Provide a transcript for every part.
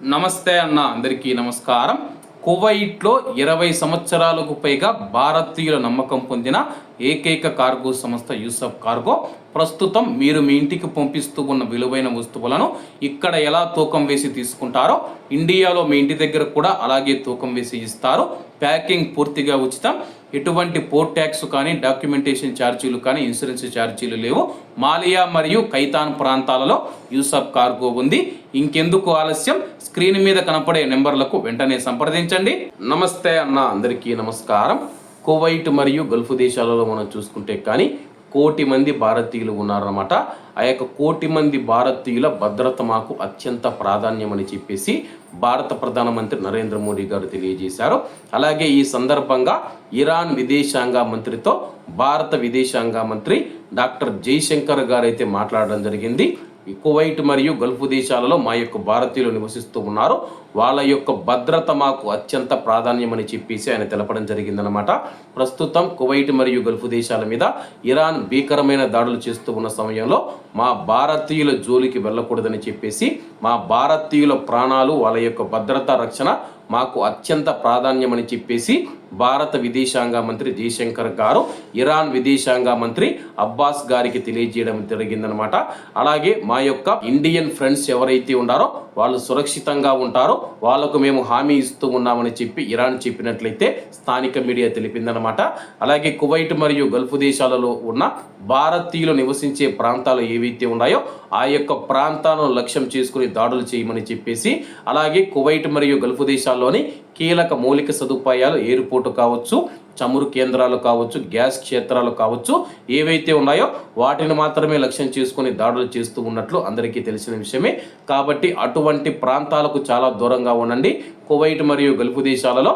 నమస్తే అన్న, అందరికీ నమస్కారం. కువైట్లో 20 సంవత్సరాలకు పైగా భారతీయుల నమ్మకం పొందిన ఏకైక కార్గో సంస్థ యూసఫ్ కార్గో ప్రస్తుతం మీరు మీ ఇంటికి పంపిస్తూ ఉన్న విలువైన వస్తువులను ఇక్కడ ఎలా తూకం వేసి తీసుకుంటారో ఇండియాలో మీ ఇంటి దగ్గర కూడా అలాగే తూకం వేసి ఇస్తారు. ప్యాకింగ్ పూర్తిగా ఉచితం. ఎటువంటి పోర్ట్ ట్యాక్స్ కానీ, డాక్యుమెంటేషన్ ఛార్జీలు కానీ, ఇన్సూరెన్స్ ఛార్జీలు లేవు. మాలియా మరియు ఖైతాన్ ప్రాంతాలలో యూసఫ్ కార్గో ఉంది. ఇంకెందుకు ఆలస్యం, స్క్రీన్ మీద కనపడే నెంబర్లకు వెంటనే సంప్రదించండి. నమస్తే అన్న, అందరికీ నమస్కారం. కువైట్ మరియు గల్ఫ్ దేశాలలో మనం చూసుకుంటే కానీ 1 కోటి మంది భారతీయులు ఉన్నారన్నమాట. ఆ యొక్క 1 కోటి మంది భారతీయుల భద్రత మాకు అత్యంత ప్రాధాన్యమని చెప్పేసి భారత ప్రధానమంత్రి నరేంద్ర మోడీ గారు తెలియజేశారు. అలాగే ఈ సందర్భంగా ఇరాన్ విదేశాంగ మంత్రితో భారత విదేశాంగ మంత్రి డాక్టర్ జైశంకర్ గారు అయితే మాట్లాడడం జరిగింది. కువైట్ మరియు గల్ఫ్ దేశాలలో మా యొక్క భారతీయులు నివసిస్తూ ఉన్నారు, వాళ్ళ యొక్క భద్రత మాకు అత్యంత ప్రాధాన్యమని చెప్పేసి ఆయన తెలపడం జరిగిందనమాట. ప్రస్తుతం కువైట్ మరియు గల్ఫ్ దేశాల మీద ఇరాన్ భీకరమైన దాడులు చేస్తూ ఉన్న సమయంలో మా భారతీయుల జోలికి వెళ్ళకూడదని చెప్పేసి, మా భారతీయుల ప్రాణాలు, వాళ్ళ యొక్క భద్రతా రక్షణ మాకు అత్యంత ప్రాధాన్యమని చెప్పేసి భారత విదేశాంగ మంత్రి జయశంకర్ గారు ఇరాన్ విదేశాంగ మంత్రి అబ్బాస్ గారికి తెలియజేయడం జరిగిందనమాట. అలాగే మా యొక్క ఇండియన్ ఫ్రెండ్స్ ఎవరైతే ఉన్నారో వాళ్ళు సురక్షితంగా ఉంటారో వాళ్లకు మేము హామీ ఇస్తూ ఉన్నామని చెప్పి ఇరాన్ చెప్పినట్లయితే స్థానిక మీడియా తెలిపిందనమాట. అలాగే కువైట్ మరియు గల్ఫ్ దేశాలలో ఉన్న భారతీయులు నివసించే ప్రాంతాలు ఏవైతే ఉన్నాయో ఆ యొక్క ప్రాంతాలను లక్ష్యం చేసుకుని దాడులు చేయమని చెప్పేసి, అలాగే కువైట్ మరియు గల్ఫ్ దేశాల్లోని కీలక మౌలిక సదుపాయాలు, ఎయిర్పోర్టు కావచ్చు, చమురు కేంద్రాలు కావచ్చు, గ్యాస్ క్షేత్రాలు కావచ్చు, ఏవైతే ఉన్నాయో వాటిని మాత్రమే లక్ష్యం చేసుకుని దాడులు చేస్తూ ఉన్నట్లు అందరికీ తెలిసిన విషయమే. కాబట్టి అటువంటి ప్రాంతాలకు చాలా దూరంగా ఉండండి. కువైట్ మరియు గల్ఫ్ దేశాలలో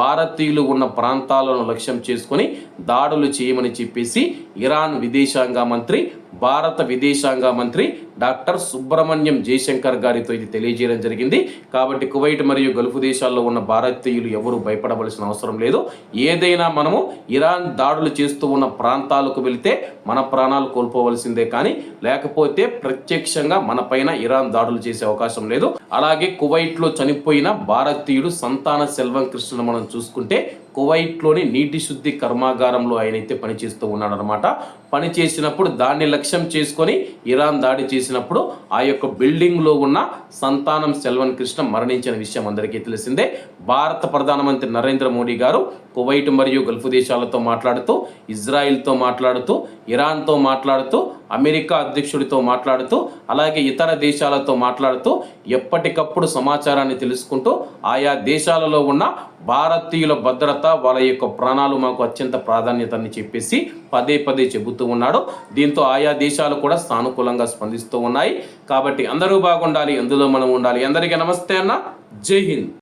భారతీయులు ఉన్న ప్రాంతాలను లక్ష్యం చేసుకొని దాడులు చేయమని చెప్పేసి ఇరాన్ విదేశాంగ మంత్రి, భారత విదేశాంగ మంత్రి డాక్టర్ సుబ్రహ్మణ్యం జయశంకర్ గారితో ఇది తెలియజేయడం జరిగింది. కాబట్టి కువైట్ మరియు గల్ఫ్ దేశాల్లో ఉన్న భారతీయులు ఎవరు భయపడవలసిన అవసరం లేదు. ఏదైనా మనము ఇరాన్ దాడులు చేస్తూ ఉన్న ప్రాంతాలకు వెళితే మన ప్రాణాలు కోల్పోవలసిందే, కానీ లేకపోతే ప్రత్యక్షంగా మన పైన ఇరాన్ దాడులు చేసే అవకాశం లేదు. అలాగే కువైట్లో చనిపోయిన భారతీయుడు సంతాన సెల్వం కృష్ణను మనం చూసుకుంటే కువైట్లోని నీటి శుద్ధి కర్మాగారంలో ఆయనైతే పనిచేస్తూ ఉన్నాడనమాట. పని చేసినప్పుడు దాన్ని లక్ష్యం చేసుకొని ఇరాన్ దాడి చేసినప్పుడు ఆ యొక్క బిల్డింగ్లో ఉన్న సంతానం సెల్వన్ కృష్ణ మరణించిన విషయం అందరికీ తెలిసిందే. భారత ప్రధానమంత్రి నరేంద్ర మోడీ గారు కువైట్ మరియు గల్ఫ్ దేశాలతో మాట్లాడుతూ, ఇజ్రాయిల్తో మాట్లాడుతూ, ఇరాన్తో మాట్లాడుతూ, అమెరికా అధ్యక్షుడితో మాట్లాడుతూ, అలాగే ఇతర దేశాలతో మాట్లాడుతూ ఎప్పటికప్పుడు సమాచారాన్ని తెలుసుకుంటూ ఆయా దేశాలలో ఉన్న భారతీయుల భద్రత, వాళ్ళ యొక్క ప్రాణాలు మాకు అత్యంత ప్రాధాన్యతని చెప్పేసి పదే పదే చెబుతూ ఉన్నాడు. దీంతో ఆయా దేశాలు కూడా సానుకూలంగా స్పందిస్తూ ఉన్నాయి. కాబట్టి అందరూ బాగుండాలి, అందులో మనం ఉండాలి. అందరికీ నమస్తే అన్న, జై హింద్.